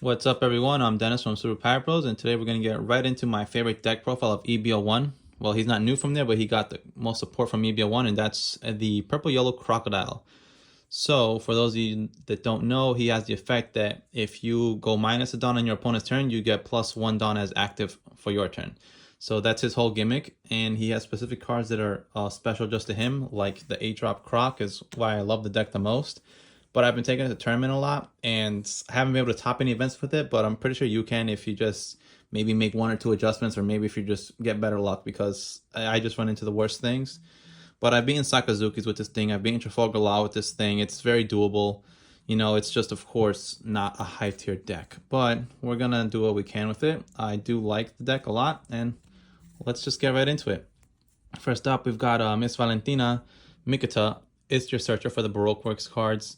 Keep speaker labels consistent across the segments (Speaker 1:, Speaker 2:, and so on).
Speaker 1: What's up, everyone? I'm Dennis from Super Pirate Bros, and today we're going to get right into my favorite deck profile of EB01. Well, he's not new from there, but he got the most support from EB01, and that's the purple-yellow Crocodile. So, for those of you that don't know, he has the effect that if you go minus a Dawn on your opponent's turn, you get +1 Dawn as active for your turn. So that's his whole gimmick, and he has specific cards that are special just to him, like the 8-drop Croc is why I love the deck the most. But I've been taking it to tournament a lot, and I haven't been able to top any events with it, but I'm pretty sure you can if you just maybe make one or two adjustments, or maybe if you just get better luck, because I just run into the worst things. But I've beaten Sakazuki's with this thing. I've beaten Trafalgar Law with this thing. It's very doable. You know, it's just, of course, not a high tier deck. But we're going to do what we can with it. I do like the deck a lot, and let's just get right into it. First up, we've got Miss Valentina Mikita. It's your searcher for the Baroque Works cards.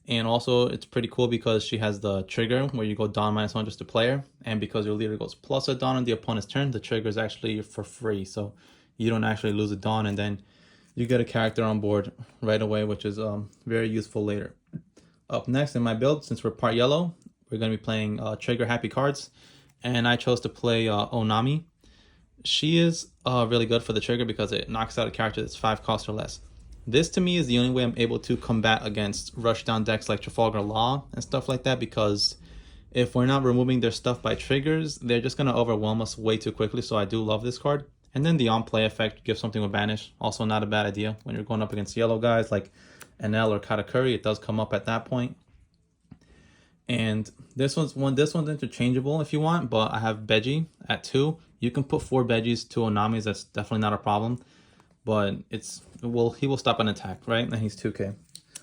Speaker 1: And also, it's pretty cool because she has the trigger where you go Dawn -1 just to player. And because your leader goes plus a Dawn on the opponent's turn, the trigger is actually for free. So you don't actually lose a Dawn, and then you get a character on board right away, which is very useful later. Up next in my build, since we're part yellow, we're going to be playing trigger happy cards. And I chose to play Onami. She is really good for the trigger because it knocks out a character that's 5 cost or less. This to me is the only way I'm able to combat against rush down decks like Trafalgar Law and stuff like that, because if we're not removing their stuff by triggers, they're just going to overwhelm us way too quickly. So I do love this card. And then the on-play effect gives something with Banish. Also not a bad idea when you're going up against yellow guys like NL or Katakuri. It does come up at that point. And this one's interchangeable if you want, but I have Beji at 2. You can put 4 Bejis, 2 Onamis. That's definitely not a problem. But he will stop an attack, right? And he's 2k.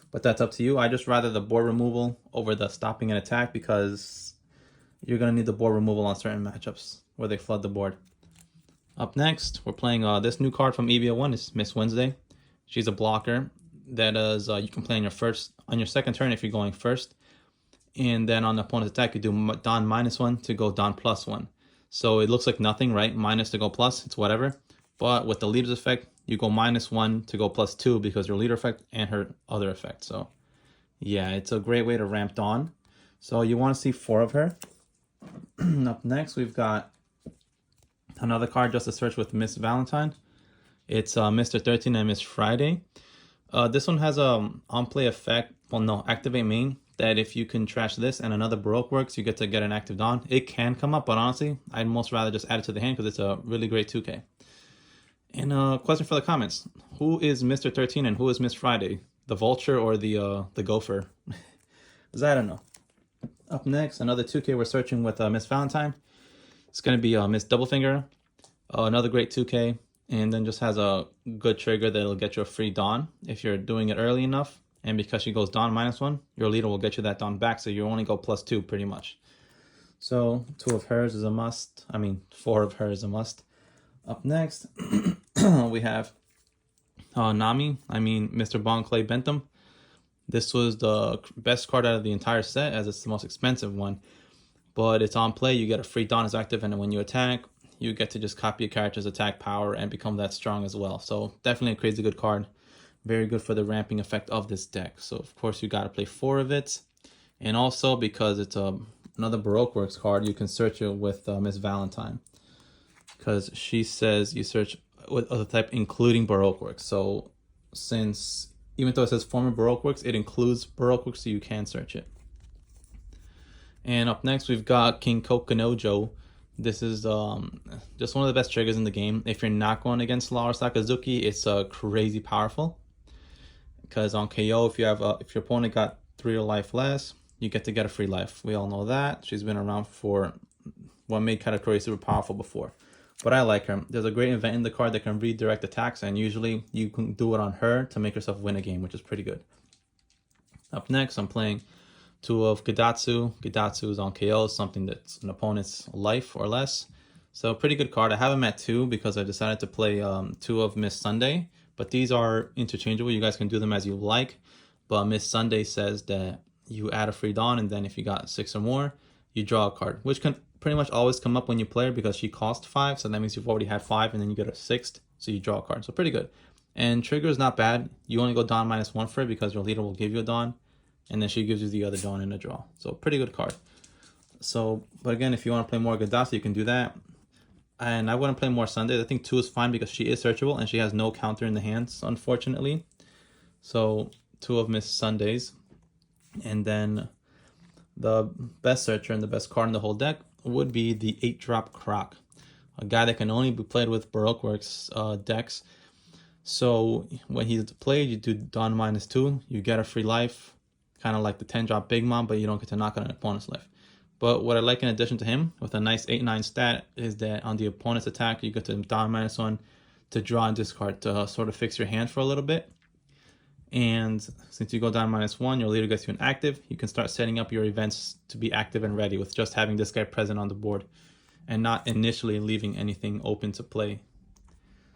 Speaker 1: But that's up to you. I just rather the board removal over the stopping an attack, because you're going to need the board removal on certain matchups where they flood the board. Up next, we're playing this new card from EB01. It's Miss Wednesday. She's a blocker that is you can play on your second turn if you're going first. And then on the opponent's attack, you do Dawn -1 to go Dawn +1. So it looks like nothing, right? Minus to go plus, it's whatever. But with the leader's effect, you go -1 to go +2 because your leader effect and her other effect. So yeah, it's a great way to ramp Dawn. So you want to see 4 of her. Up next, we've got another card just to search with Miss Valentine. It's Mr. 13 and Miss Friday. This one has a on-play effect, well no, activate main, that if you can trash this and another Baroque Works, you get to get an active Dawn. It can come up, but honestly, I'd most rather just add it to the hand because it's a really great 2k. And question for the comments. Who is Mr. 13 and who is Miss Friday? The vulture or the gopher? Because I don't know. Up next, another 2k we're searching with Miss Valentine. It's going to be Miss Doublefinger. Another great 2k. And then just has a good trigger that'll get you a free Dawn if you're doing it early enough. And because she goes Dawn -1, your leader will get you that Dawn back, so you only go +2 pretty much. So 2 of hers is a must. 4 of hers is a must. Up next, we have Mr. Bon Clay Bentham. This was the best card out of the entire set, as it's the most expensive one. But it's on play, you get a free Dawn as active, and when you attack, you get to just copy a character's attack power and become that strong as well. So definitely a crazy good card. Very good for the ramping effect of this deck. So of course you got to play 4 of it. And also because it's another Baroque Works card, you can search it with Miss Valentine. Because she says you search with other type including Baroque Works. So since, even though it says former Baroque Works, it includes Baroque Works, so you can search it. And up next we've got King Kokanojo. This is just one of the best triggers in the game. If you're not going against Law or Sakazuki, it's crazy powerful. Because on KO, if your opponent got 3 life less, you get to get a free life. We all know that. She's been around for what made Katakuri super powerful before. But I like her. There's a great event in the card that can redirect attacks, and usually you can do it on her to make yourself win a game, which is pretty good. Up next, I'm playing 2 of Gidatsu. Gidatsu is on KO, something that's an opponent's life or less. So pretty good card. I have him at 2 because I decided to play 2 of Miss Sunday. But these are interchangeable. You guys can do them as you like. But Miss Sunday says that you add a free Dawn, and then if you got 6 or more, you draw a card, which can pretty much always come up when you play her because she costs 5. So that means you've already had 5, and then you get a 6th. So you draw a card. So pretty good. And trigger is not bad. You only go Dawn -1 for it because your leader will give you a Dawn. And then she gives you the other Dawn in a draw. So pretty good card. So, but again, if you want to play more Gadasa, you can do that. And I wouldn't play more Sundays. I think 2 is fine because she is searchable and she has no counter in the hands, unfortunately. So 2 of Miss Sundays. And then the best searcher and the best card in the whole deck would be the 8-drop Croc, a guy that can only be played with Baroque Works decks. So when he's played, you do Dawn -2, you get a free life, kind of like the 10-drop Big Mom, but you don't get to knock on an opponent's life. But what I like in addition to him, with a nice 8-9 stat, is that on the opponent's attack, you get to Dawn -1 to draw and discard to sort of fix your hand for a little bit. And since you go down -1, your leader gets you an active. You can start setting up your events to be active and ready with just having this guy present on the board and not initially leaving anything open to play.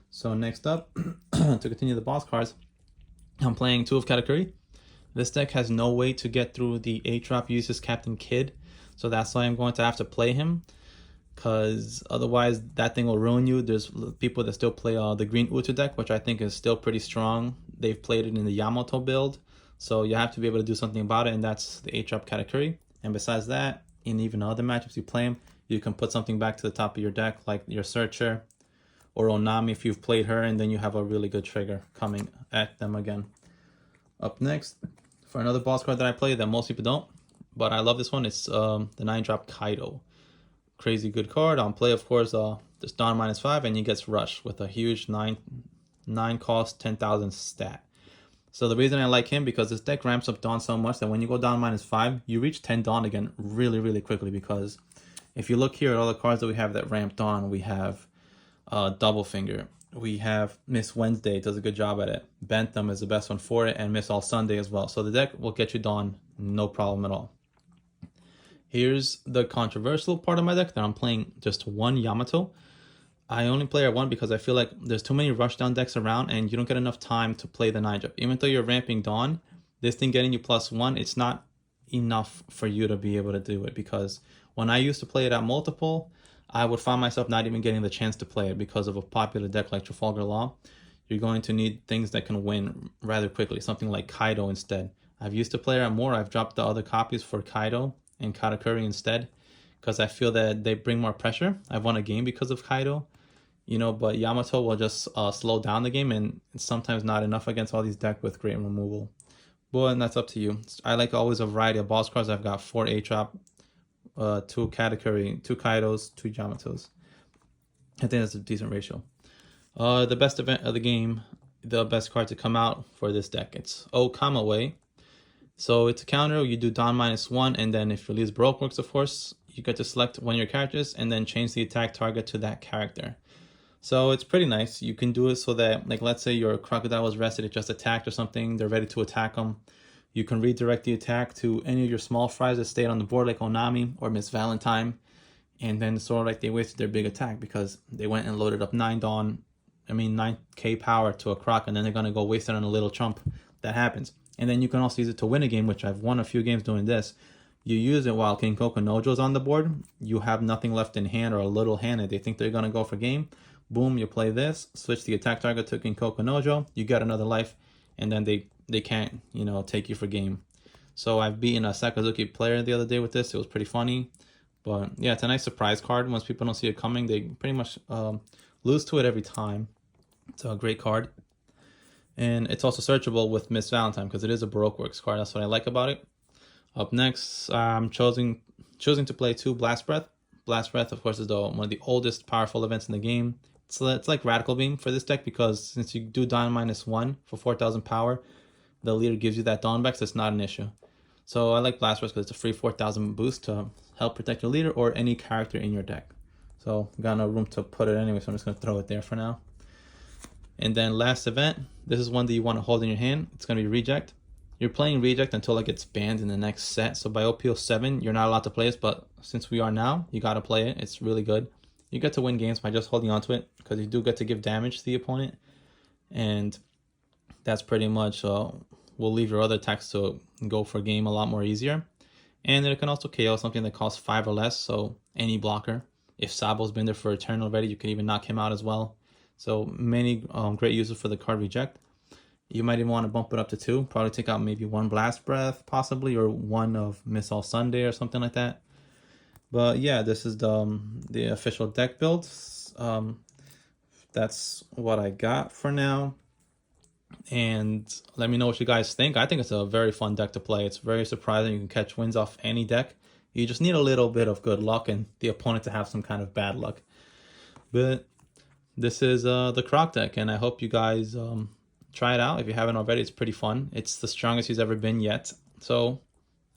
Speaker 1: So next up, to continue the boss cards, I'm playing 2 of Katakuri. This deck has no way to get through the 8-drop uses Captain Kid, so that's why I'm going to have to play him, because otherwise that thing will ruin you. There's people that still play the green Utu deck, which I think is still pretty strong. They've played it in the Yamato build, so you have to be able to do something about it, and that's the 8-drop Katakuri. And besides that, in even other matchups you play him, you can put something back to the top of your deck, like your Searcher, or Onami if you've played her, and then you have a really good trigger coming at them again. Up next, for another boss card that I play that most people don't, but I love this one, it's the 9-drop Kaido. Crazy good card. On play, of course, this Dawn -5, and he gets Rush with a huge 9 cost, 10,000 stat. So the reason I like him, because this deck ramps up Dawn so much that when you go down -5, you reach 10 Dawn again really, really quickly, because if you look here at all the cards that we have that ramp Dawn, we have Double Finger. We have Miss Wednesday, does a good job at it. Bentham is the best one for it, and Miss All Sunday as well. So the deck will get you Dawn, no problem at all. Here's the controversial part of my deck, that I'm playing just 1 Yamato. I only play R1 because I feel like there's too many rushdown decks around and you don't get enough time to play the 9-drop. Even though you're ramping Dawn, this thing getting you +1, it's not enough for you to be able to do it, because when I used to play it at multiple, I would find myself not even getting the chance to play it because of a popular deck like Trafalgar Law. You're going to need things that can win rather quickly, something like Kaido instead. I've used to play it at more. I've dropped the other copies for Kaido and Katakuri instead, because I feel that they bring more pressure. I've won a game because of Kaido, but Yamato will just slow down the game, and it's sometimes not enough against all these decks with great removal. But that's up to you. I like always a variety of boss cards. I've got 4 8-drop, 2 Katakuri, 2 Kaidos, 2 Yamatos. I think that's a decent ratio. The best event of the game, the best card to come out for this deck, it's Okamaway. So it's a counter. You do Dawn -1, and then if you lose Baroque Works, of course, you get to select one of your characters and then change the attack target to that character. So it's pretty nice. You can do it so that, like, let's say your Crocodile was rested, it just attacked or something, they're ready to attack them. You can redirect the attack to any of your small fries that stayed on the board, like Onami or Miss Valentine, and then sort of like they wasted their big attack because they went and loaded up 9K power to a Croc, and then they're going to go waste it on a little chump. That happens. And then you can also use it to win a game, which I've won a few games doing this. You use it while King Nojo's on the board. You have nothing left in hand or a little hand, and they think they're going to go for game. Boom, you play this, switch the attack target to King Nojo, you get another life, and then they can't, take you for game. So I've beaten a Sakazuki player the other day with this. It was pretty funny. But yeah, it's a nice surprise card. Once people don't see it coming, they pretty much lose to it every time. It's a great card. And it's also searchable with Miss Valentine because it is a Baroque Works card. That's what I like about it. Up next, I'm choosing to play 2 Blast Breath. Blast Breath, of course, is one of the oldest powerful events in the game. It's like Radical Beam for this deck, because since you do Dawn -1 for 4,000 power, the leader gives you that Dawn back, so it's not an issue. So I like Blast Breath because it's a free 4,000 boost to help protect your leader or any character in your deck. So got no room to put it anyway, so I'm just going to throw it there for now. And then last event, this is one that you want to hold in your hand. It's going to be Reject. You're playing Reject until it gets banned in the next set. So by OPO 7, you're not allowed to play this, but since we are now, you got to play it. It's really good. You get to win games by just holding on to it, because you do get to give damage to the opponent. And that's pretty much will leave your other attacks to go for game a lot more easier. And it can also KO something that costs 5 or less, so any blocker. If Sabo's been there for a turn already, you can even knock him out as well. So many great uses for the card Reject. You might even want to bump it up to 2. Probably take out maybe 1 Blast Breath, possibly, or 1 of Miss All Sunday or something like that. But yeah, this is the official deck build. That's what I got for now. And let me know what you guys think. I think it's a very fun deck to play. It's very surprising. You can catch wins off any deck. You just need a little bit of good luck and the opponent to have some kind of bad luck. But this is the Croc deck, and I hope you guys try it out. If you haven't already, it's pretty fun. It's the strongest he's ever been yet. So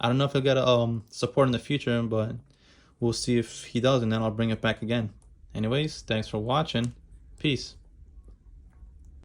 Speaker 1: I don't know if he'll get a support in the future, but we'll see if he does, and then I'll bring it back again. Anyways, thanks for watching. Peace.